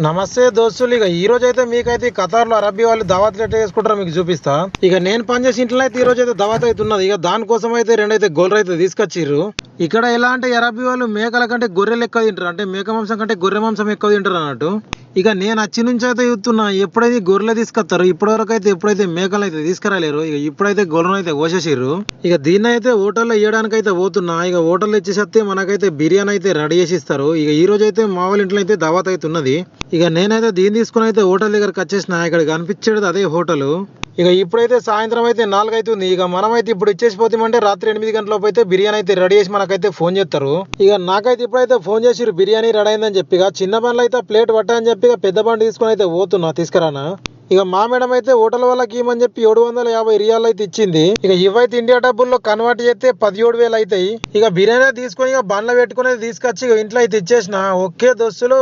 నమస్తే దోస్తులు. ఇక ఈ రోజు అయితే మీకైతే ఖతార్ లో అరబ్బీ వాళ్ళు దావత్ ఎట్లా చేసుకుంటారో మీకు చూపిస్తా. ఇక నేను పనిచేసి ఇంట్లో అయితే ఈ రోజు అయితే దావత్ అయితే ఉన్నది. ఇక దానికోసం అయితే రెండైతే గొర్రెలు అయితే తీసుకొచ్చిర్రు. ఇక్కడ ఎలా అంటే అరబ్బీ వాళ్ళు మేకల కంటే గొర్రెలు ఎక్కువ తింటారు, అంటే మేక మాంసం కంటే గొర్రె మాంసం ఎక్కువ తింటారు అన్నట్టు. ఇక నేను వచ్చి నుంచి అయితే చూస్తున్నా ఎప్పుడైతే గొర్రెలు తీసుకొస్తారు, ఇప్పటి వరకు అయితే ఎప్పుడైతే మేకలు అయితే తీసుకురాలేరు. ఇక ఇప్పుడైతే గొర్రెలు అయితే కోసేసిర్రు. ఇక దీన్ని అయితే హోటల్లో ఇవ్వడానికి అయితే పోతున్నా. ఇక హోటల్లో ఇచ్చేసేస్తే మనకైతే బిర్యానీ అయితే రెడీ చేసి ఇస్తారు. ఇక ఈ రోజు అయితే మా వాళ్ళ ఇంట్లో అయితే దావత్ అయితే ఉన్నది. ఇక నేనైతే దీన్ని తీసుకుని అయితే హోటల్ దగ్గరకు వచ్చేసిన. ఇక్కడ కనిపించేది అదే హోటల్. ఇక ఇప్పుడైతే సాయంత్రం అయితే 4 అవుతుంది. ఇక మనమైతే ఇప్పుడు ఇచ్చేసిపోతామంటే రాత్రి 8 గంటల అయితే బిర్యానీ అయితే రెడీ చేసి మనకైతే ఫోన్ చేస్తారు. ఇక నాకైతే ఇప్పుడైతే ఫోన్ చేసిరు బిర్యానీ రెడీ అయిందని చెప్పి. చిన్న బండ్లు అయితే ప్లేట్ పట్టాయని చెప్పి పెద్ద బండి తీసుకుని అయితే పోతున్నా తీసుకురానా. ఇక మా మేడం అయితే హోటల్ వాళ్ళకి ఇవ్వమని చెప్పి 750 రియాలు అయితే ఇచ్చింది. ఇక ఇవైతే ఇండియా డబ్బుల్లో కన్వర్ట్ చేస్తే 17,000 అవుతాయి. ఇక బిర్యానీ తీసుకొని ఇక బండ్లో పెట్టుకుని తీసుకొచ్చి ఇంట్లో అయితే ఇచ్చేసిన. ఓకే దోస్తులు.